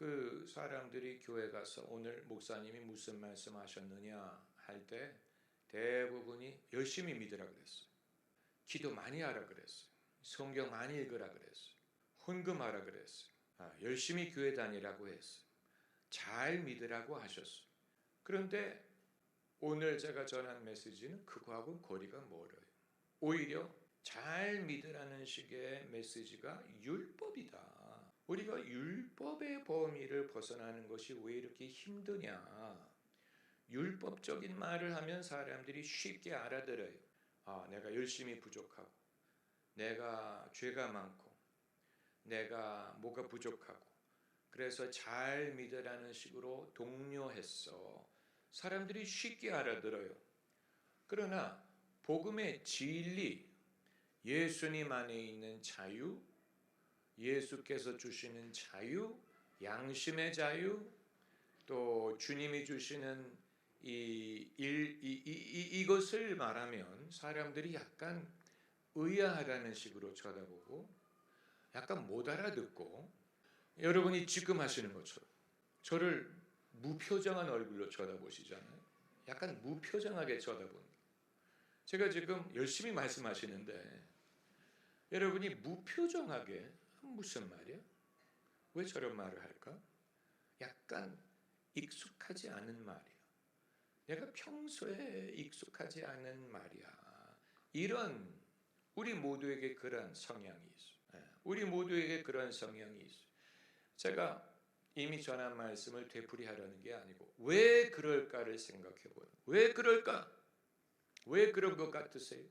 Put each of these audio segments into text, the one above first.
그 사람들이 교회 가서 오늘 목사님이 무슨 말씀하셨느냐 할 때 대부분이 열심히 믿으라 그랬어요. 기도 많이 하라 그랬어요. 성경 많이 읽으라 그랬어요. 헌금하라 그랬어요. 열심히 교회 다니라고 했어요. 잘 믿으라고 하셨어요. 그런데 오늘 제가 전한 메시지는 그거하고는 거리가 멀어요. 오히려 잘 믿으라는 식의 메시지가 율법이다. 우리가 율법의 범위를 벗어나는 것이 왜 이렇게 힘드냐. 율법적인 말을 하면 사람들이 쉽게 알아들어요. 내가 열심히 부족하고, 내가 죄가 많고, 내가 뭐가 부족하고, 그래서 잘 믿으라는 식으로 독려했어. 사람들이 쉽게 알아들어요. 그러나 복음의 진리, 예수님 안에 있는 자유, 예수께서 주시는 자유, 양심의 자유, 또 주님이 주시는 이것을 말하면 사람들이 약간 의아하다는 식으로 쳐다보고 약간 못 알아듣고, 여러분이 지금 하시는 것처럼 저를 무표정한 얼굴로 쳐다보시잖아요. 약간 무표정하게 쳐다보는. 제가 지금 열심히 말씀하시는데 여러분이 무표정하게 무슨 말이야? 왜 저런 말을 할까? 약간 익숙하지 않은 말이야. 내가 평소에 익숙하지 않은 말이야. 이런 우리 모두에게 그런 성향이 있어요. 우리 모두에게 그런 성향이 있어요. 제가 이미 전한 말씀을 되풀이하려는 게 아니고 왜 그럴까를 생각해 보는. 왜 그럴까? 왜 그런 것 같으세요?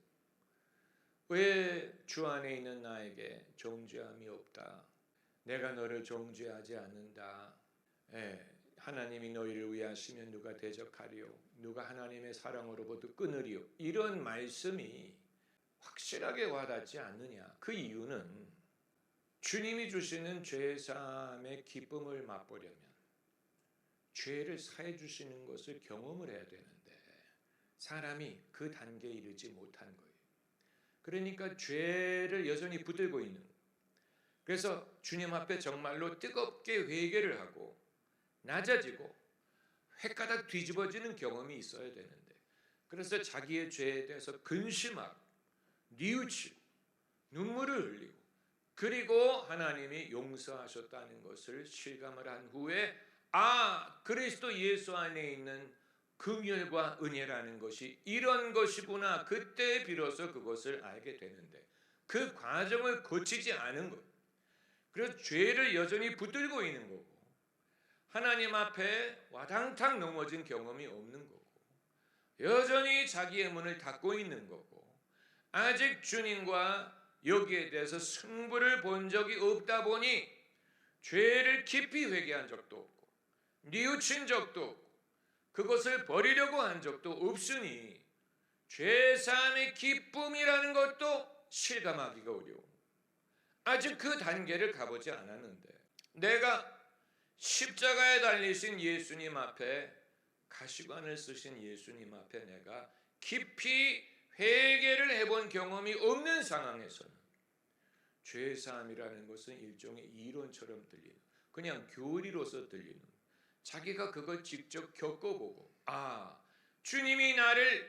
왜 주 안에 있는 나에게 정죄함이 없다? 내가 너를 정죄하지 않는다. 하나님이 너희를 위하시면 누가 대적하리요? 누가 하나님의 사랑으로부터 끊으리요? 이런 말씀이 확실하게 와닿지 않느냐? 그 이유는 주님이 주시는 죄사함의 기쁨을 맛보려면 죄를 사해 주시는 것을 경험을 해야 되는데 사람이 그 단계에 이르지 못한 거예요. 그러니까 죄를 여전히 붙들고 있는. 그래서 주님 앞에 정말로 뜨겁게 회개를 하고 낮아지고 횟가닥 뒤집어지는 경험이 있어야 되는데, 그래서 자기의 죄에 대해서 근심하고 뉘우치고 눈물을 흘리고, 그리고 하나님이 용서하셨다는 것을 실감을 한 후에 그리스도 예수 안에 있는 긍휼과 은혜라는 것이 이런 것이구나. 그때 비로소 그것을 알게 되는데 그 과정을 거치지 않은 거예요. 그래서 죄를 여전히 붙들고 있는 거고 하나님 앞에 와당탕 넘어진 경험이 없는 거고 여전히 자기의 문을 닫고 있는 거고 아직 주님과 여기에 대해서 승부를 본 적이 없다 보니 죄를 깊이 회개한 적도 없고 뉘우친 적도 없고 그것을 버리려고 한 적도 없으니 죄사함의 기쁨이라는 것도 실감하기가 어려워. 아직 그 단계를 가보지 않았는데 내가 십자가에 달리신 예수님 앞에 가시관을 쓰신 예수님 앞에 내가 깊이 회개를 해본 경험이 없는 상황에서는 죄사함이라는 것은 일종의 이론처럼 들리는, 그냥 교리로서 들리는, 자기가 그걸 직접 겪어보고 주님이 나를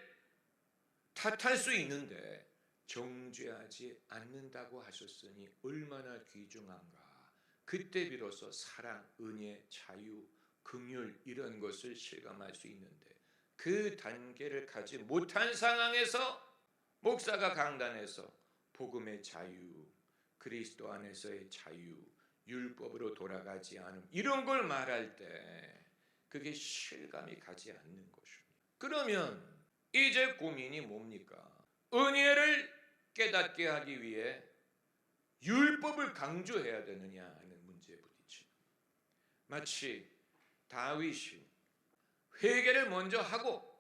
탓할 수 있는데 정죄하지 않는다고 하셨으니 얼마나 귀중한가. 그때 비로소 사랑, 은혜, 자유, 긍휼 이런 것을 실감할 수 있는데 그 단계를 가지 못한 상황에서 목사가 강단에서 복음의 자유, 그리스도 안에서의 자유, 율법으로 돌아가지 않음 이런 걸 말할 때 그게 실감이 가지 않는 것입니다. 그러면 이제 고민이 뭡니까? 은혜를 깨닫게 하기 위해 율법을 강조해야 되느냐 하는 문제에 부딪히는, 마치 다윗이 회개를 먼저 하고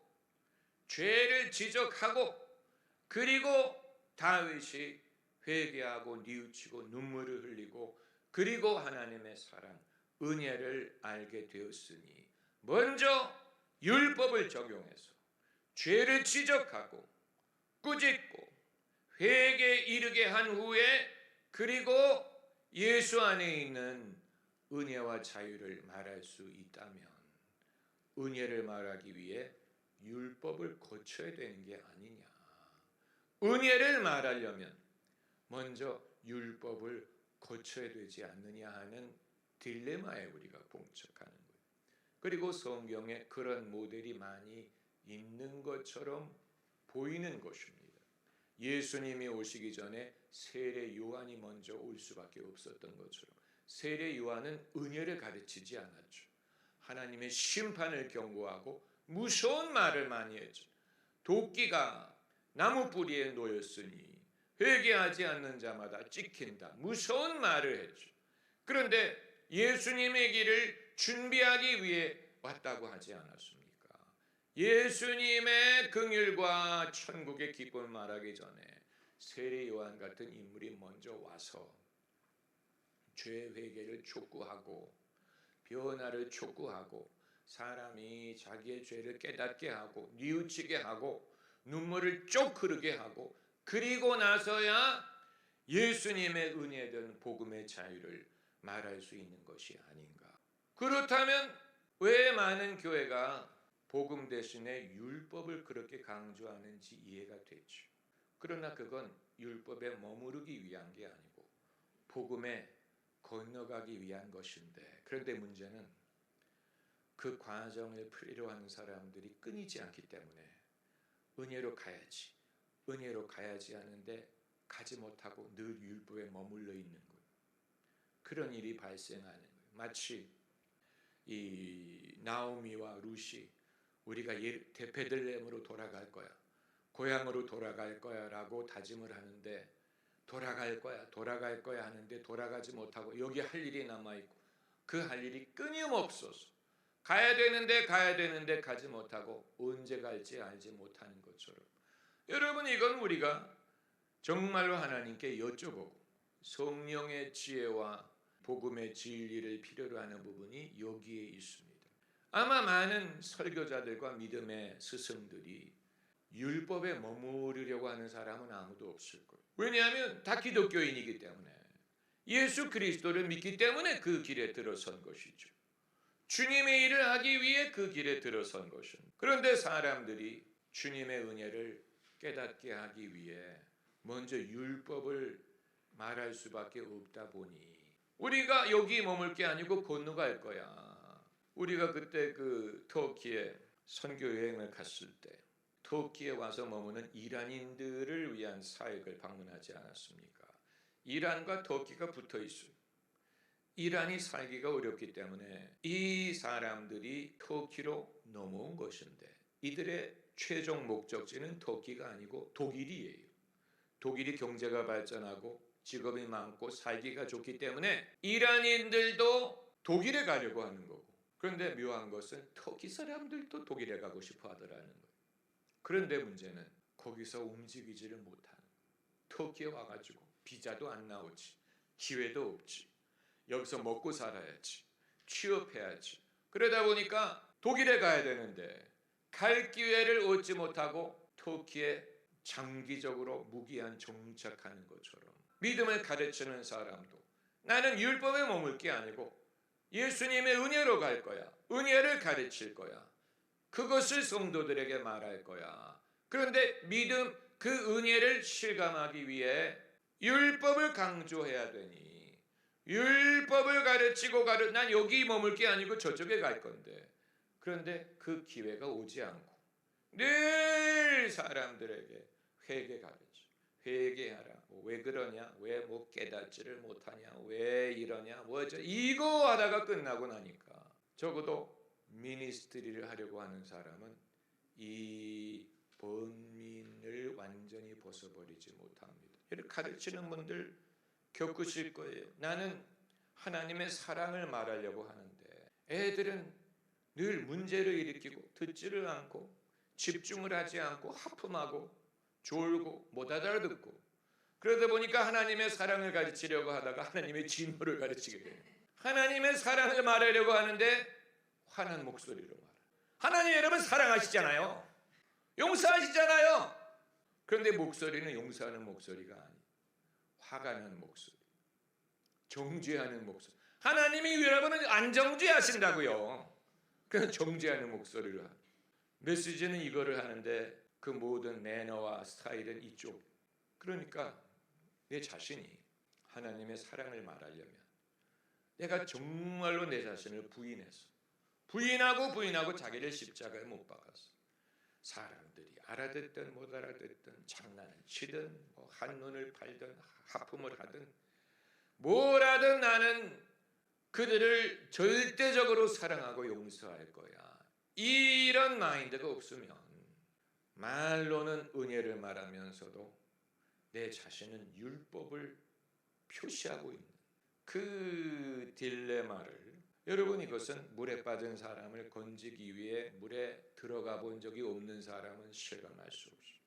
죄를 지적하고 그리고 다윗이 회개하고 뉘우치고 눈물을 흘리고 그리고 하나님의 사랑, 은혜를 알게 되었으니 먼저 율법을 적용해서 죄를 지적하고 꾸짖고 회개에 이르게 한 후에 그리고 예수 안에 있는 은혜와 자유를 말할 수 있다면 은혜를 말하기 위해 율법을 거쳐야 되는 게 아니냐. 은혜를 말하려면 먼저 율법을 거쳐야 되지 않느냐 하는 딜레마에 우리가 봉착하는 거예요. 그리고 성경에 그런 모델이 많이 있는 것처럼 보이는 것입니다. 예수님이 오시기 전에 세례 요한이 먼저 올 수밖에 없었던 것처럼 세례 요한은 은혜를 가르치지 않았죠. 하나님의 심판을 경고하고 무서운 말을 많이 했죠. 도끼가 나무 뿌리에 놓였으니 회개하지 않는 자마다 찍힌다. 무서운 말을 했죠. 그런데 예수님의 길을 준비하기 위해 왔다고 하지 않았습니까? 예수님의 긍휼과 천국의 기쁨을 말하기 전에 세례 요한 같은 인물이 먼저 와서 죄 회개를 촉구하고 변화를 촉구하고 사람이 자기의 죄를 깨닫게 하고 뉘우치게 하고 눈물을 쪽 흐르게 하고 그리고 나서야 예수님의 은혜된 복음의 자유를 말할 수 있는 것이 아닌가. 그렇다면 왜 많은 교회가 복음 대신에 율법을 그렇게 강조하는지 이해가 되죠. 그러나 그건 율법에 머무르기 위한 게 아니고 복음에 건너가기 위한 것인데, 그런데 문제는 그 과정을 필요로 하는 사람들이 끊이지 않기 때문에 은혜로 가야지 하는데 가지 못하고 늘 율법에 머물러 있는 거예요. 그런 일이 발생하는 거예요. 마치 이 나오미와 룻이 우리가 베들레헴으로 돌아갈 거야, 고향으로 돌아갈 거야 라고 다짐을 하는데 돌아갈 거야 하는데 돌아가지 못하고 여기 할 일이 남아있고 그 할 일이 끊임없어서 가야 되는데 가지 못하고 언제 갈지 알지 못하는 것처럼, 여러분 이건 우리가 정말로 하나님께 여쭤보고 성령의 지혜와 복음의 진리를 필요로 하는 부분이 여기에 있습니다. 아마 많은 설교자들과 믿음의 스승들이 율법에 머무르려고 하는 사람은 아무도 없을 거예요. 왜냐하면 다 기독교인이기 때문에 예수 그리스도를 믿기 때문에 그 길에 들어선 것이죠. 주님의 일을 하기 위해 그 길에 들어선 것입니다. 그런데 사람들이 주님의 은혜를 깨닫게 하기 위해 먼저 율법을 말할 수밖에 없다 보니 우리가 여기 머물 게 아니고 건너갈 거야. 우리가 그때 그 터키에 선교 여행을 갔을 때 터키에 와서 머무는 이란인들을 위한 사역을 방문하지 않았습니까? 이란과 터키가 붙어 있어요. 이란이 살기가 어렵기 때문에 이 사람들이 터키로 넘어온 것인데 이들의 최종 목적지는 터키가 아니고 독일이에요. 독일이 경제가 발전하고 직업이 많고 살기가 좋기 때문에 이란인들도 독일에 가려고 하는 거고, 그런데 묘한 것은 터키 사람들도 독일에 가고 싶어 하더라는 거예요. 그런데 문제는 거기서 움직이지를 못하는 거예요. 터키에 와가지고 비자도 안 나오지, 기회도 없지, 여기서 먹고 살아야지, 취업해야지. 그러다 보니까 독일에 가야 되는데 갈 기회를 얻지 못하고 터키에 장기적으로 무기한 정착하는 것처럼 믿음을 가르치는 사람도 나는 율법에 머물 게 아니고 예수님의 은혜로 갈 거야, 은혜를 가르칠 거야, 그것을 성도들에게 말할 거야. 그런데 믿음, 그 은혜를 실감하기 위해 율법을 강조해야 되니 율법을 가르치고 난 여기 머물 게 아니고 저쪽에 갈 건데, 그런데 그 기회가 오지 않고 늘 사람들에게 회개 가르쳐, 회개하라, 왜 그러냐, 왜 뭐 깨닫지를 못하냐, 왜 이러냐, 뭐죠, 이거 하다가 끝나고 나니까 적어도 미니스트리를 하려고 하는 사람은 이 번민을 완전히 벗어버리지 못합니다. 이렇게 가르치는 분들 겪으실 거예요. 나는 하나님의 사랑을 말하려고 하는데 애들은 늘 문제를 일으키고 듣지를 않고 집중을 하지 않고 하품하고 졸고 못 알아듣고, 그러다 보니까 하나님의 사랑을 가르치려고 하다가 하나님의 진노를 가르치게 돼요. 하나님의 사랑을 말하려고 하는데 화난 목소리로 말해요. 하나님 여러분 사랑하시잖아요, 용서하시잖아요. 그런데 목소리는 용서하는 목소리가 아니에요. 화가 나는 목소리, 정죄하는 목소리. 하나님이 여러분을 안 정죄하신다고요. 그냥 정죄하는 목소리로 하는. 메시지는 이거를 하는데 그 모든 매너와 스타일은 이쪽. 그러니까 내 자신이 하나님의 사랑을 말하려면 내가 정말로 내 자신을 부인하고 자기를 십자가에 못 박았어. 사람들이 알아듣든 못 알아듣든 장난을 치든 뭐 한눈을 팔든 하품을 하든 뭘 하든 나는 그들을 절대적으로 사랑하고 용서할 거야. 이런 마인드가 없으면 말로는 은혜를 말하면서도 내 자신은 율법을 표시하고 있는 그 딜레마를, 여러분, 이것은 물에 빠진 사람을 건지기 위해 물에 들어가 본 적이 없는 사람은 실감할 수 없어요.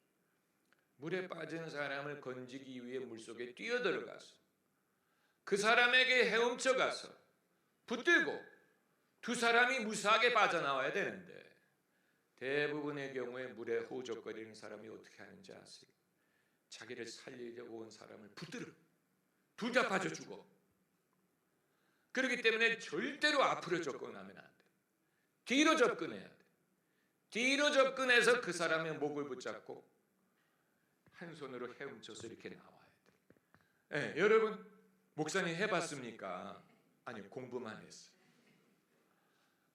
물에 빠진 사람을 건지기 위해 물속에 뛰어들어가서 그 사람에게 헤엄쳐가서 붙들고 두 사람이 무사하게 빠져나와야 되는데 대부분의 경우에 물에 호적거리는 사람이 어떻게 하는지 아세요? 자기를 살리려고 온 사람을 붙들어 둘 다 빠져 죽어. 그렇기 때문에 절대로 앞으로 접근하면 안 돼. 뒤로 접근해야 돼. 뒤로 접근해서 그 사람의 목을 붙잡고 한 손으로 헤엄쳐서 이렇게 나와야 돼. 네, 여러분 목사님 해봤습니까? 아니요, 공부만 했어요.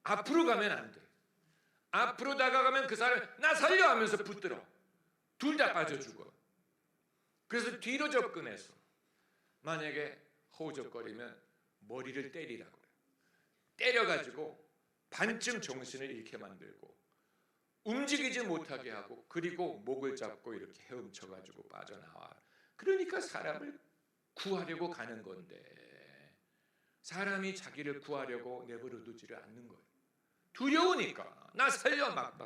앞으로 가면 안 돼. 앞으로 다가가면 그 사람 나 살려 하면서 붙들어. 둘 다 빠져 죽어. 그래서 뒤로 접근해서 만약에 호적거리면 머리를 때리라고 그래요. 때려가지고 반쯤 정신을 잃게 만들고 움직이지 못하게 하고 그리고 목을 잡고 이렇게 헤엄쳐가지고 빠져나와. 그러니까 사람을 구하려고 가는 건데 사람이 자기를 구하려고 내버려 두지를 않는 거예요. 두려우니까 나 살려 막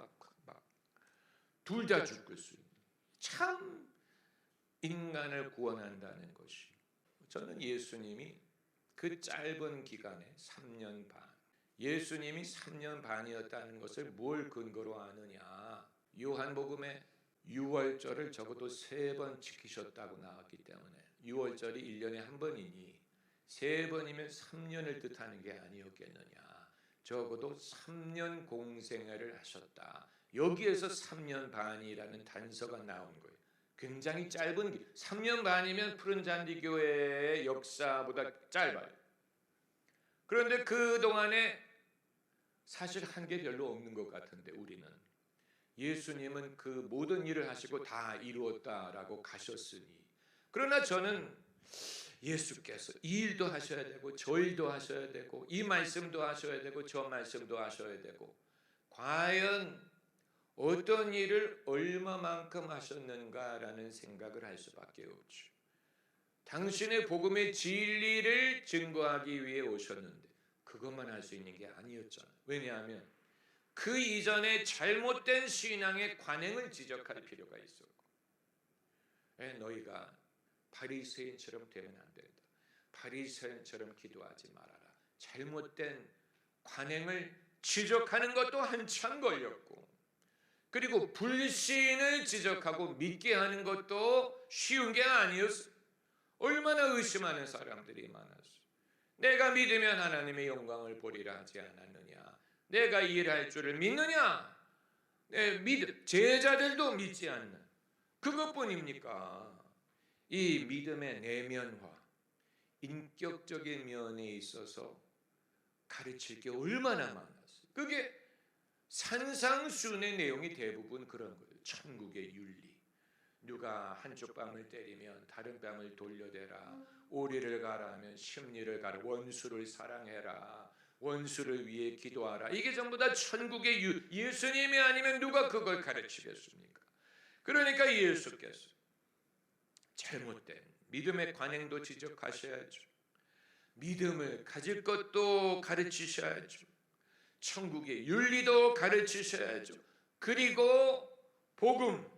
둘 다 죽을 수 있는. 참 인간을 구원한다는 것이, 저는 예수님이 그 짧은 기간에 3년 반, 예수님이 3년 반이었다는 것을 뭘 근거로 아느냐? 요한복음에 6월절을 적어도 3번 지키셨다고 나왔기 때문에 6월절이 1년에 한 번이니 3번이면 3년을 뜻하는 게 아니었겠느냐. 적어도 3년 공생애를 하셨다. 여기에서 3년 반이라는 단서가 나온 거예요. 굉장히 짧은 길. 3년 반이면 푸른잔디교회의 역사보다 짧아요. 그런데 그동안에 사실 한 게 별로 없는 것 같은데 우리는 예수님은 그 모든 일을 하시고 다 이루었다라고 가셨으니, 그러나 저는 예수께서 이 일도 하셔야 되고 저 일도 하셔야 되고 이 말씀도 하셔야 되고 저 말씀도 하셔야 되고 과연 어떤 일을 얼마만큼 하셨는가라는 생각을 할 수밖에 없죠. 당신의 복음의 진리를 증거하기 위해 오셨는데 그것만 할 수 있는 게 아니었잖아요. 왜냐하면 그 이전에 잘못된 신앙의 관행을 지적할 필요가 있었고, 너희가 바리새인처럼 되면 안 된다. 바리새인처럼 기도하지 말아라. 잘못된 관행을 지적하는 것도 한참 걸렸고, 그리고 불신을 지적하고 믿게 하는 것도 쉬운 게 아니었어요. 얼마나 의심하는 사람들이 많았어요. 내가 믿으면 하나님의 영광을 보리라 하지 않았느냐. 내가 일할 줄을 믿느냐. 제자들도 믿지 않는 그것뿐입니까? 이 믿음의 내면화, 인격적인 면에 있어서 가르칠 게 얼마나 많았어요. 그게 산상수훈의 내용이 대부분 그런 거예요. 천국의 윤리. 누가 한쪽 뺨을 때리면 다른 뺨을 돌려대라. 오리를 가라 하면 십리를 가라. 원수를 사랑해라. 원수를 위해 기도하라. 이게 전부 다 천국의 예수님이 아니면 누가 그걸 가르치겠습니까? 그러니까 예수께서 잘못된 믿음의 관행도 지적하셔야죠. 믿음을 가질 것도 가르치셔야죠. 천국의 윤리도 가르치셔야죠. 그리고 복음,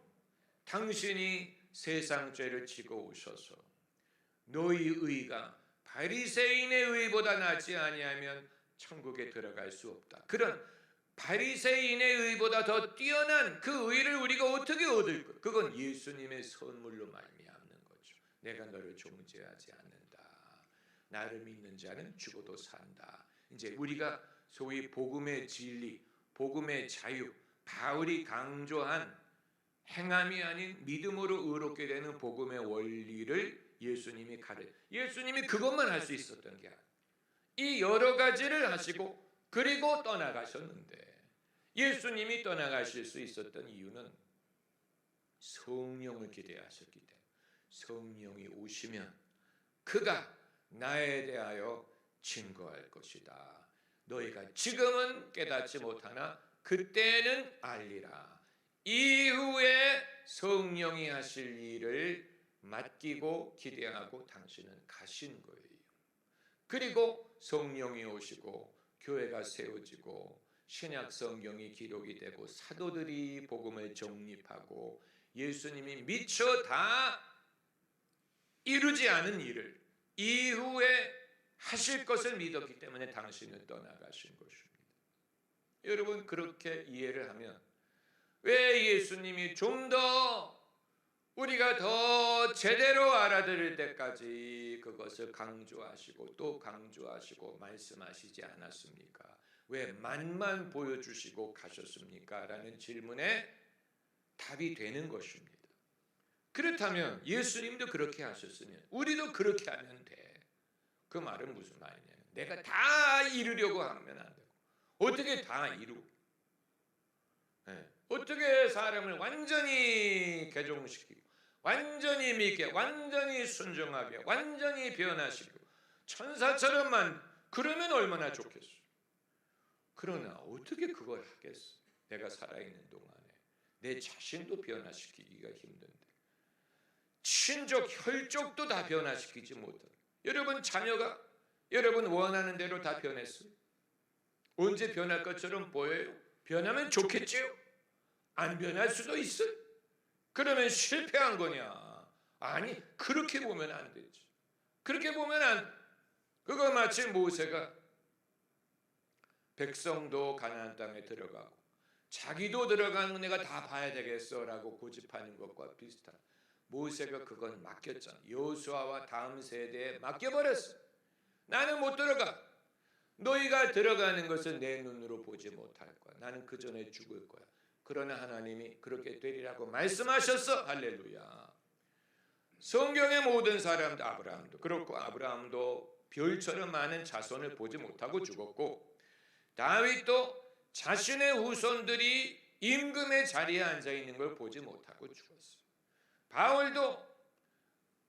당신이 세상 죄를 지고 오셔서 너희 의가 바리새인의 의보다 낫지 아니하면 천국에 들어갈 수 없다. 그런 바리새인의 의보다 더 뛰어난 그 의를 우리가 어떻게 얻을 까? 그건 예수님의 선물로 말미암는 거죠. 내가 너를 정죄하지 않는다. 나를 믿는 자는 죽어도 산다. 이제 우리가 소위 복음의 진리, 복음의 자유, 바울이 강조한 행함이 아닌 믿음으로 의롭게 되는 복음의 원리를 예수님이 그것만 할 수 있었던 게 아니에요. 이 여러 가지를 하시고 그리고 떠나가셨는데, 예수님이 떠나가실 수 있었던 이유는 성령을 기대하셨기 때문에, 성령이 오시면 그가 나에 대하여 증거할 것이다. 너희가 지금은 깨닫지 못하나 그때는 알리라. 이후에 성령이 하실 일을 맡기고 기대하고 당신은 가신 거예요. 그리고 성령이 오시고 교회가 세워지고 신약 성경이 기록이 되고 사도들이 복음을 정립하고 예수님이 미처 다 이루지 않은 일을 이후에 하실 것을 믿었기 때문에 당신은 떠나가신 것입니다. 여러분, 그렇게 이해를 하면 왜 예수님이 좀 더 우리가 더 제대로 알아들을 때까지 그것을 강조하시고 또 강조하시고 말씀하시지 않았습니까? 왜 만만 보여주시고 가셨습니까? 라는 질문에 답이 되는 것입니다. 그렇다면 예수님도 그렇게 하셨으면 우리도 그렇게 하면 돼. 그 말은 무슨 말이냐면 내가 다 이루려고 하면 안 되고, 어떻게 다 이루고, 어떻게 사람을 완전히 개종시키고 완전히 믿게, 완전히 순종하게, 완전히 변화시키고 천사처럼만, 그러면 얼마나 좋겠어. 그러나 어떻게 그걸 하겠어? 내가 살아있는 동안에 내 자신도 변화시키기가 힘든데, 친족, 혈족도 다 변화시키지 못하고, 여러분 자녀가 여러분 원하는 대로 다 변했어요? 언제 변할 것처럼 보여요? 변하면 좋겠지요? 안 변할 수도 있어요. 그러면 실패한 거냐? 아니, 그렇게 보면 안 되지. 그렇게 보면 그거 마치 모세가 백성도 가나안 땅에 들어가고 자기도 들어가는 내가 다 봐야 되겠어라고 고집하는 것과 비슷한, 모세가 그건 맡겼잖아. 여호수아와 다음 세대에 맡겨버렸어. 나는 못 들어가. 너희가 들어가는 것을 내 눈으로 보지 못할 거야. 나는 그 전에 죽을 거야. 그러나 하나님이 그렇게 되리라고 말씀하셨어. 할렐루야. 성경의 모든 사람들, 아브라함도 그렇고, 아브라함도 별처럼 많은 자손을 보지 못하고 죽었고, 다윗도 자신의 후손들이 임금의 자리에 앉아 있는 걸 보지 못하고 죽었어요. 바울도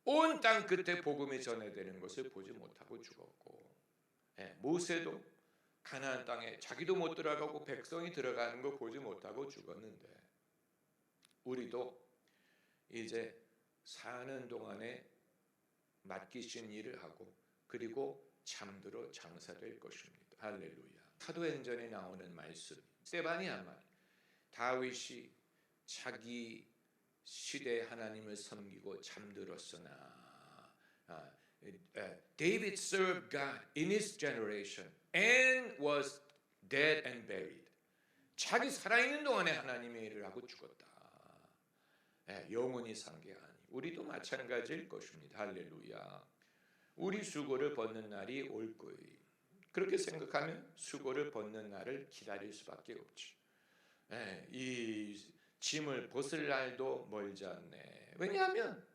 온 땅 끝에 복음이 전해되는 것을 보지 못하고 죽었고, 모세도 가나안 땅에 자기도 못 들어가고 백성이 들어가는 거 보지 못하고 죽었는데, 우리도 이제 사는 동안에 맡기신 일을 하고 그리고 잠들어 장사될 것입니다. 할렐루야. 사도행전에 나오는 말씀, 스데반이 한 말, 다윗이 자기 시대에 하나님을 섬기고 잠들었으나, David served God in his generation and was dead and buried. 자기 살아있는 동안에 하나님의 일을 하고 죽었다. 영원히 산 게 아니. 우리도 마찬가지일 것입니다. 할렐루야. 우리 수고를 벗는 날이 올 거예요. 그렇게 생각하면 수고를 벗는 날을 기다릴 수밖에 없지. 이 짐을 벗을 날도 멀지 않네. 왜냐하면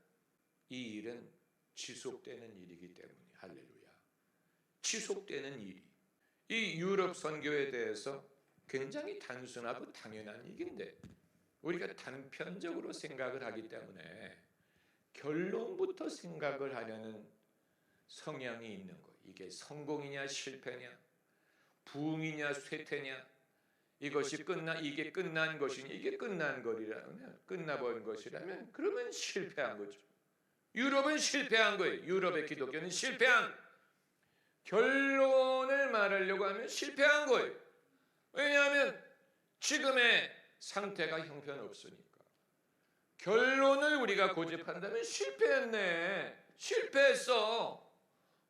이 일은 지속되는 일이기 때문에. 할렐루야. 지속되는 일이. 이 유럽 선교에 대해서 굉장히 단순하고 당연한 얘기인데 우리가 단편적으로 생각을 하기 때문에 결론부터 생각을 하려는 성향이 있는 거예요. 이게 성공이냐 실패냐, 부흥이냐 쇠퇴냐, 이것이 이게 끝난 것이냐, 이게 끝난 거리라면, 끝나버린 것이라면 그러면 실패한 거죠. 유럽은 실패한 거예요. 유럽의 기독교는 실패한, 결론을 말하려고 하면 실패한 거예요. 왜냐하면 지금의 상태가 형편없으니까. 결론을 우리가 고집한다면 실패했네, 실패했어.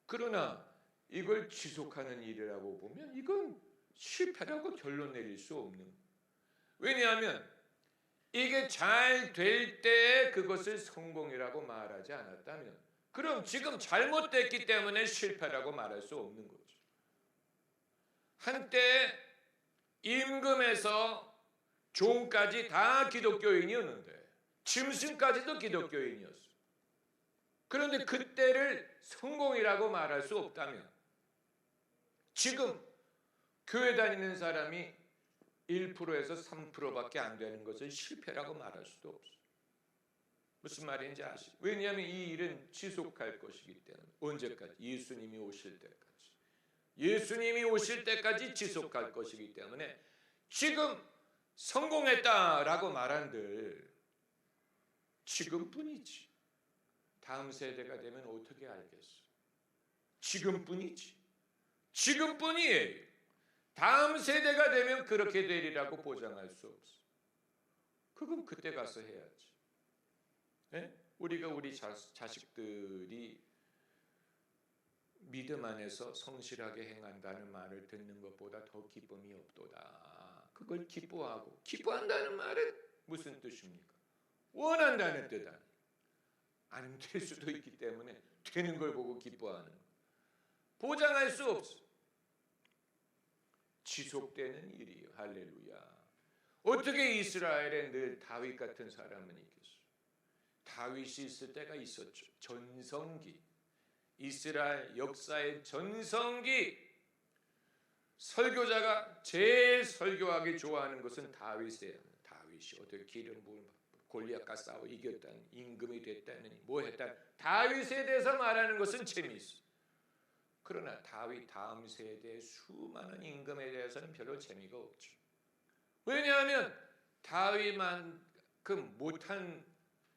그러나 이걸 지속하는 일이라고 보면 이건 실패라고 결론 내릴 수 없는. 왜냐하면 이게 잘 될 때 그것을 성공이라고 말하지 않았다면 그럼 지금 잘못됐기 때문에 실패라고 말할 수 없는 거죠. 한때 임금에서 종까지 다 기독교인이었는데 짐승까지도 기독교인이었어요. 그런데 그때를 성공이라고 말할 수 없다면 지금 교회 다니는 사람이 1%에서 3%밖에 안 되는 것을 실패라고 말할 수도 없어요. 무슨 말인지 아시죠? 왜냐하면 이 일은 지속할 것이기 때문에. 언제까지? 예수님이 오실 때까지. 예수님이 오실 때까지 지속할 것이기 때문에 지금 성공했다라고 말한들 지금뿐이지. 다음 세대가 되면 어떻게 알겠어? 지금뿐이지. 지금뿐이에요. 다음 세대가 되면 그렇게 되리라고 보장할 수 없어. 그건 그때 가서 해야지. 네? 우리가 우리 자식들이 믿음 안에서 성실하게 행한다는 말을 듣는 것보다 더 기쁨이 없도다. 그걸 기뻐하고, 기뻐한다는 말은 무슨 뜻입니까? 원한다는 뜻 아니에요. 안 될 수도 있기 때문에 되는 걸 보고 기뻐하는 거. 보장할 수 없어. 지속되는 일이에요. 할렐루야. 어떻게 이스라엘에 늘 다윗 같은 사람은 있겠어요? 다윗이 있을 때가 있었죠. 전성기. 이스라엘 역사의 전성기. 설교자가 제일 설교하기 좋아하는 것은 다윗이에요. 다윗이 어떻게 기름 부은 골리앗과 싸워 이겼다는, 임금이 됐다느니 뭐 했다는, 다윗에 대해서 말하는 것은 재미있어. 그러나 다윗 다음 세대의 수많은 임금에 대해서는 별로 재미가 없죠. 왜냐하면 다윗만큼 못한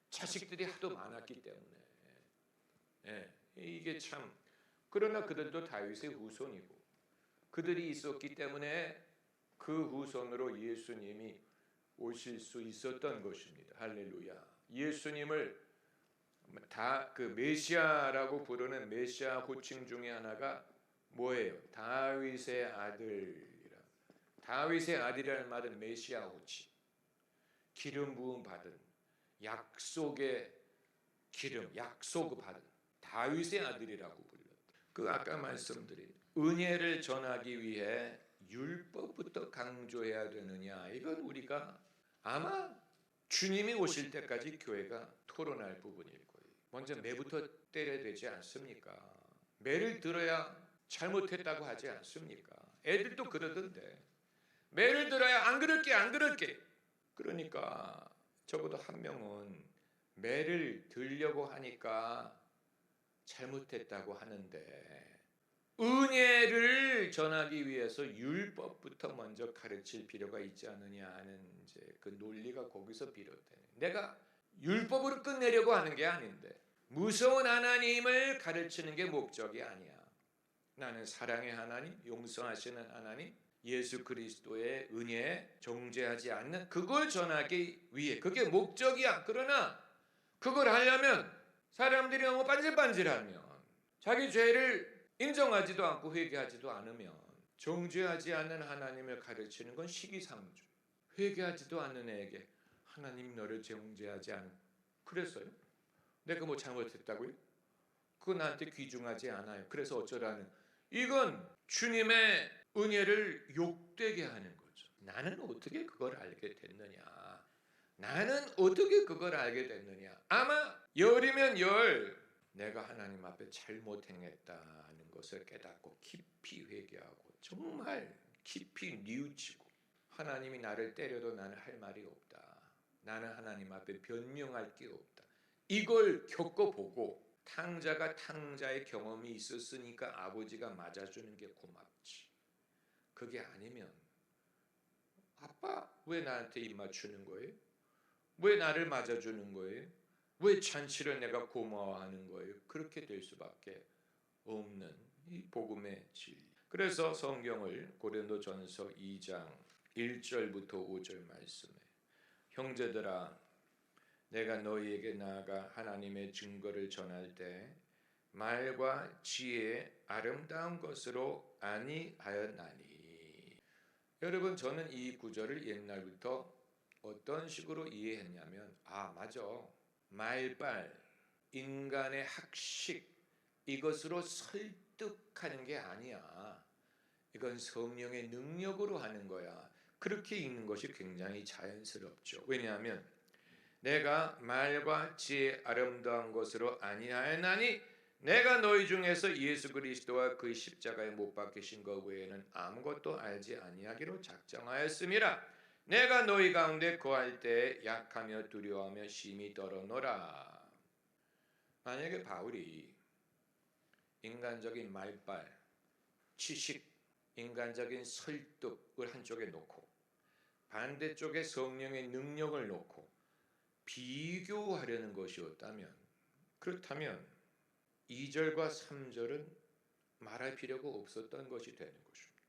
자식들이 하도 많았기 때문에. 이게 참. 그러나 그들도 다윗의 후손이고 그들이 있었기 때문에 그 후손으로 예수님이 오실 수 있었던 것입니다. 할렐루야. 예수님을 다 그 메시아라고 부르는 메시아 호칭 중에 하나가 뭐예요? 다윗의 아들이라. 다윗의 아들이라는 말은 메시아 호칭. 기름 부음 받은, 약속의 기름, 약속을 받은 다윗의 아들이라고 불렀다. 그 아까 말씀드린 은혜를 전하기 위해 율법부터 강조해야 되느냐, 이건 우리가 아마 주님이 오실 때까지 교회가 토론할 부분일 거예요. 먼저 매부터 때려야 되지 않습니까? 매를 들어야 잘못했다고 하지 않습니까? 애들도 그러던데 매를 들어야 안 그럴게. 그러니까 적어도 한 명은 매를 들려고 하니까 잘못했다고 하는데 은혜를 전하기 위해서 율법부터 먼저 가르칠 필요가 있지 않느냐 하는 이제 그 논리가 거기서 비롯되는. 내가 율법으로 끝내려고 하는 게 아닌데 무서운 하나님을 가르치는 게 목적이 아니야. 나는 사랑의 하나님, 용서하시는 하나님, 예수 그리스도의 은혜에 정죄하지 않는 그걸 전하기 위해, 그게 목적이야. 그러나 그걸 하려면 사람들이 너무 반질반질하면, 자기 죄를 인정하지도 않고 회개하지도 않으면, 정죄하지 않는 하나님을 가르치는 건 시기상조. 회개하지도 않는 애에게 하나님 너를 정죄하지 않은, 그래서요? 내가 뭐 잘못했다고요? 그거 나한테 귀중하지 않아요. 그래서 어쩌라는, 이건 주님의 은혜를 욕되게 하는 거죠. 나는 어떻게 그걸 알게 됐느냐? 나는 어떻게 그걸 알게 됐느냐? 아마 열이면 열, 내가 하나님 앞에 잘못 행했다는 것을 깨닫고 깊이 회개하고 정말 깊이 뉘우치고, 하나님이 나를 때려도 나는 할 말이 없다. 나는 하나님 앞에 변명할 게 없다. 이걸 겪어보고 탕자가 탕자의 경험이 있었으니까 아버지가 맞아주는 게 고맙지. 그게 아니면 아빠 왜 나한테 입 맞추는 거예요? 왜 나를 맞아주는 거예요? 왜 잔치를 내가 고마워하는 거예요? 그렇게 될 수밖에 없는 이 복음의 진리. 그래서 성경을 고린도전서 2장 1절부터 5절 말씀에, 형제들아 내가 너희에게 나아가 하나님의 증거를 전할 때 말과 지혜의 아름다운 것으로 아니하였나니. 여러분, 저는 이 구절을 옛날부터 어떤 식으로 이해했냐면, 아 맞아, 말빨, 인간의 학식 이것으로 설득하는 게 아니야. 이건 성령의 능력으로 하는 거야. 그렇게 읽는 것이 굉장히 자연스럽죠. 왜냐하면 내가 말과 지혜 아름다운 것으로 아니하였나니 내가 너희 중에서 예수 그리스도와 그 십자가에 못 박히신 것 외에는 아무것도 알지 아니하기로 작정하였음이라. 내가 너희 가운데 거할 때 약하며 두려워하며 심히 떨어노라. 만약에 바울이 인간적인 말빨, 지식, 인간적인 설득을 한쪽에 놓고 반대쪽에 성령의 능력을 놓고 비교하려는 것이었다면, 그렇다면 2절과 3절은 말할 필요가 없었던 것이 되는 것입니다.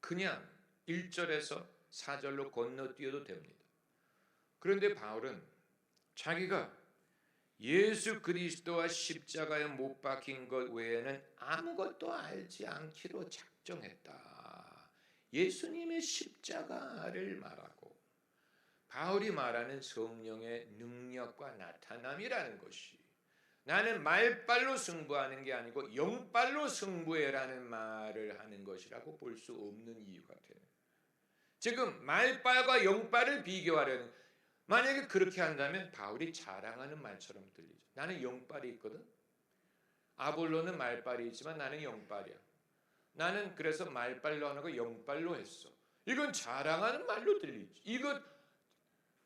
그냥 1절에서 4절로 건너뛰어도 됩니다. 그런데 바울은 자기가 예수 그리스도와 십자가에 못 박힌 것 외에는 아무것도 알지 않기로 작정했다. 예수님의 십자가를 말하고 바울이 말하는 성령의 능력과 나타남이라는 것이 나는 말빨로 승부하는 게 아니고 영빨로 승부해라는 말을 하는 것이라고 볼 수 없는 이유가 돼요. 지금 말빨과 영빨을 비교하려는, 만약에 그렇게 한다면 바울이 자랑하는 말처럼 들리죠. 나는 영빨이 있거든. 아볼로는 말빨이 있지만 나는 영빨이야. 나는 그래서 말빨로 안 하고 영빨로 했어. 이건 자랑하는 말로 들리죠. 이거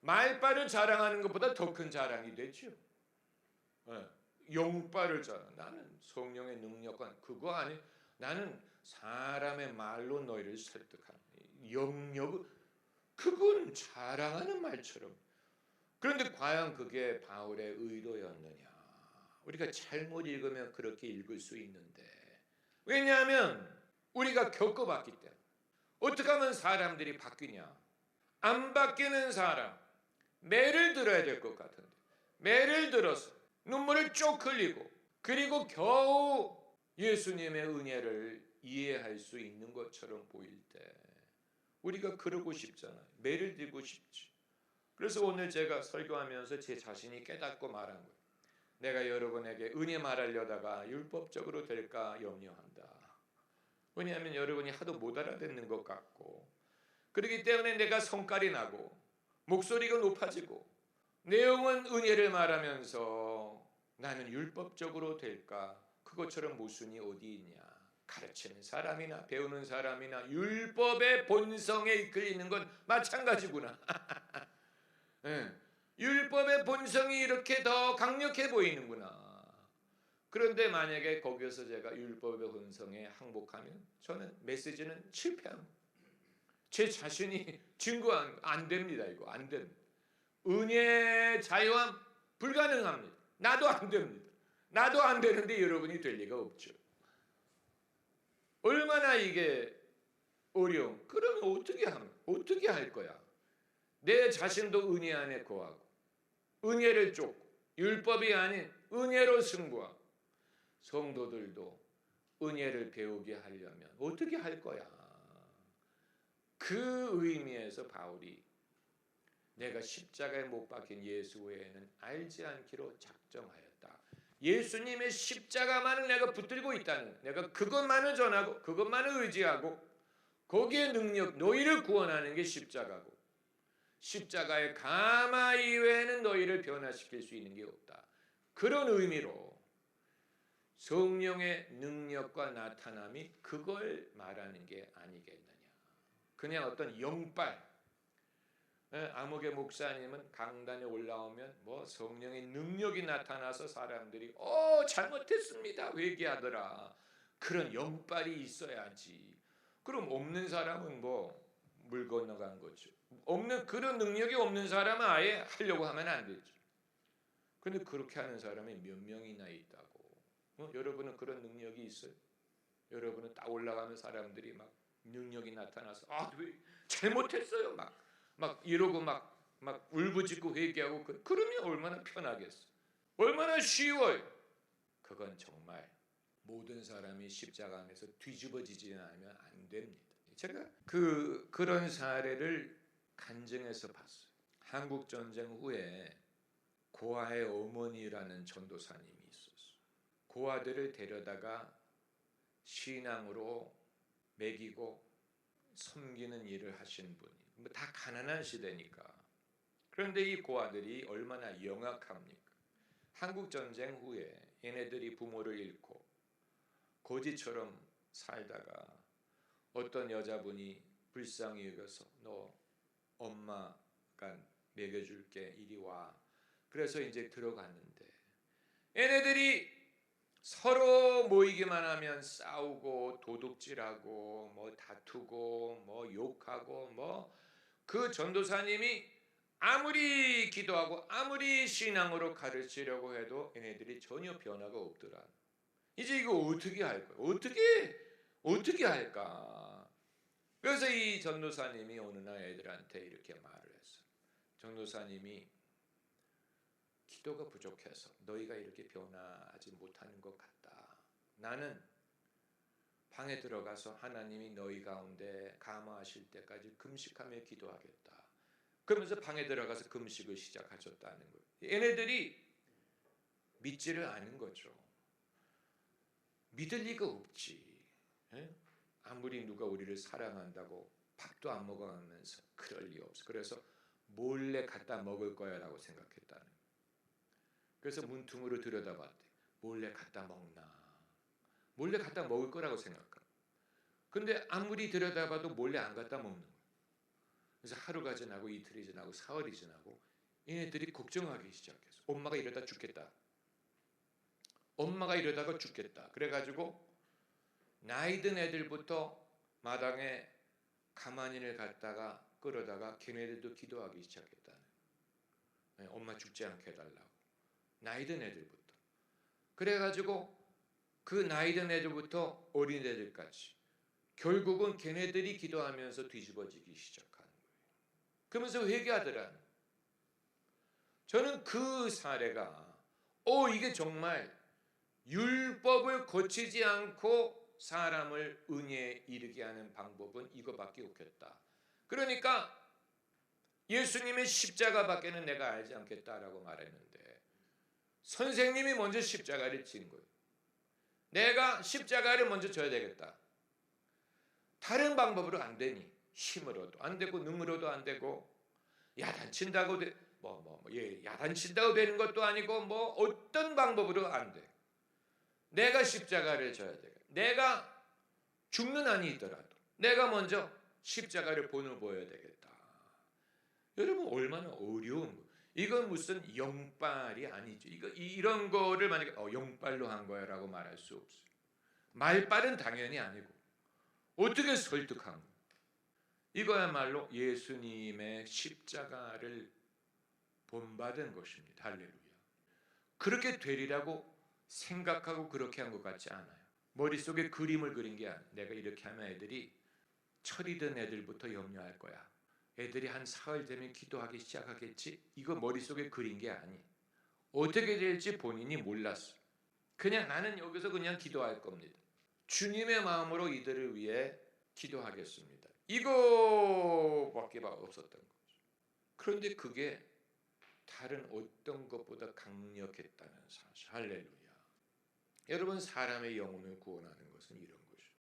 말빨을 자랑하는 것보다 더 큰 자랑이 되죠. 영빨을 자랑. 나는 성령의 능력과 그거 아니. 나는 사람의 말로 너희를 설득하는 영역. 그건 자랑하는 말처럼. 그런데 과연 그게 바울의 의도였느냐? 우리가 잘못 읽으면 그렇게 읽을 수 있는데, 왜냐하면 우리가 겪어봤기 때문에. 어떻게 하면 사람들이 바뀌냐? 안 바뀌는 사람, 매를 들어야 될 것 같은데 매를 들어서 눈물을 쭉 흘리고 그리고 겨우 예수님의 은혜를 이해할 수 있는 것처럼 보일 때 우리가 그러고 싶잖아요. 매를 들고 싶지. 그래서 오늘 제가 설교하면서 제 자신이 깨닫고 말한 거예요. 내가 여러분에게 은혜 말하려다가 율법적으로 될까 염려한다. 왜냐하면 여러분이 하도 못 알아듣는 것 같고, 그렇기 때문에 내가 성깔이 나고 목소리가 높아지고 내용은 은혜를 말하면서 나는 율법적으로 될까? 그것처럼 모순이 어디 있냐? 가르치는 사람이나 배우는 사람이나 율법의 본성에 이끌리는 건 마찬가지구나. 네. 율법의 본성이 이렇게 더 강력해 보이는구나. 그런데 만약에 거기서 제가 율법의 본성에 항복하면 저는 메시지는 실패합니다. 제 자신이 증거하면 안 됩니다. 이거 안 됩니다. 은혜 자유함 불가능합니다. 나도 안 됩니다. 나도 안 되는데 여러분이 될 리가 없죠. 얼마나 이게 어려움. 그러면 어떻게 할 거야? 내 자신도 은혜 안에 거하고 은혜를 쫓고 율법이 아닌 은혜로 승부하고 성도들도 은혜를 배우게 하려면 어떻게 할 거야? 그 의미에서 바울이 내가 십자가에 못 박힌 예수 외에는 알지 않기로 작정하였다. 예수님의 십자가만을 내가 붙들고 있다는, 내가 그것만을 전하고 그것만을 의지하고 거기에 능력, 너희를 구원하는 게 십자가고 십자가의 가마 이외에는 너희를 변화시킬 수 있는 게 없다. 그런 의미로 성령의 능력과 나타남이 그걸 말하는 게 아니겠느냐. 그냥 어떤 영빨. 아무개 목사님은 강단에 올라오면 뭐 성령의 능력이 나타나서 사람들이 잘못했습니다 회개하더라. 그런 영빨이 있어야지. 그럼 없는 사람은 뭐 물 건너간 거죠. 없는 그런 능력이 없는 사람은 아예 하려고 하면 안 되죠. 그런데 그렇게 하는 사람이 몇 명이나 있다고. 여러분은 그런 능력이 있어요? 여러분은 딱 올라가면 사람들이 막 능력이 나타나서 왜 잘못했어요 막 이러고 막 울부짖고 회개하고 그러면 얼마나 편하겠어. 얼마나 쉬워요. 그건 정말 모든 사람이 십자가 안에서 뒤집어지지 않으면 안 됩니다. 제가 그런 사례를 간증해서 봤어요. 한국 전쟁 후에 고아의 어머니라는 전도사님이 있었어요. 고아들을 데려다가 신앙으로 먹이고 섬기는 일을 하신 분이, 다 가난한 시대니까. 그런데 이 고아들이 얼마나 영악합니까? 한국 전쟁 후에 얘네들이 부모를 잃고 거지처럼 살다가 어떤 여자분이 불쌍히 여겨서 너 엄마가 먹여줄게 이리 와. 그래서 이제 들어갔는데 얘네들이 서로 모이기만 하면 싸우고 도둑질하고 뭐 다투고 뭐 욕하고 뭐 그 전도사님이 아무리 기도하고 아무리 신앙으로 가르치려고 해도 얘네들이 전혀 변화가 없더라. 이제 이거 어떻게 할 거야? 어떻게 할까? 그래서 이 전도사님이 어느 날 애들한테 이렇게 말을 했어. 전도사님이 기도가 부족해서 너희가 이렇게 변화하지 못하는 것 같다. 나는 방에 들어가서 하나님이 너희 가운데 감화하실 때까지 금식하며 기도하겠다. 그러면서 방에 들어가서 금식을 시작하셨다는 거예요. 얘네들이 믿지를 않은 거죠. 믿을 리가 없지. 에? 아무리 누가 우리를 사랑한다고 밥도 안 먹어가면서 그럴 리 없어. 그래서 몰래 갖다 먹을 거야 라고 생각했다는 거예요. 그래서 문틈으로 들여다봤대. 몰래 갖다 먹나. 몰래 갖다 먹을 거라고 생각하고. 근데 아무리 들여다봐도 몰래 안 갖다 먹는 거예요. 그래서 하루가 지나고 이틀이 지나고 사흘이 지나고 얘네들이 걱정하기 시작했어. 엄마가 이러다 죽겠다. 엄마가 이러다가 죽겠다. 그래가지고 나이 든 애들부터 마당에 가만히를 갖다가 끌어다가 걔네들도 기도하기 시작했다는 거예요. 엄마 죽지 않게 해달라고. 나이 든 애들부터. 그래가지고 그 나이 든 애들부터 어린 애들까지 결국은 걔네들이 기도하면서 뒤집어지기 시작하는 거예요. 그러면서 회개하더라. 저는 그 사례가 이게 정말 율법을 고치지 않고 사람을 은혜에 이르게 하는 방법은 이거밖에 없겠다. 그러니까 예수님의 십자가밖에는 내가 알지 않겠다라고 말했는데 선생님이 먼저 십자가를 진 거예요. 내가 십자가를 먼저 져야 되겠다. 다른 방법으로 안 되니 힘으로도 안 되고 능으로도 안 되고 야단친다고 야단친다고 되는 것도 아니고 뭐 어떤 방법으로 안 돼. 내가 십자가를 져야 되겠다. 내가 죽는 한이 있더라도 내가 먼저 십자가를 본을 보여야 되겠다. 여러분 얼마나 어려운 거예요. 이건 무슨 영빨이 아니죠. 이런 거를 만약에 영빨로 한 거야라고 말할 수 없어요. 말빨은 당연히 아니고 어떻게 설득한 거예요. 이거야말로 예수님의 십자가를 본받은 것입니다. 할렐루야. 그렇게 되리라고 생각하고 그렇게 한 것 같지 않아요. 머릿속에 그림을 그린 게 아니에요. 내가 이렇게 하면 애들이 철이 든 애들부터 염려할 거야. 애들이 한 사흘 되면 기도하기 시작하겠지. 이거 머릿속에 그린 게 아니에요. 어떻게 될지 본인이 몰랐어. 그냥 나는 여기서 그냥 기도할 겁니다. 주님의 마음으로 이들을 위해 기도하겠습니다. 이거밖에 없었던 거죠. 그런데 그게 다른 어떤 것보다 강력했다는 사실. 할렐루야. 여러분 사람의 영혼을 구원하는 것은 이런 거예요.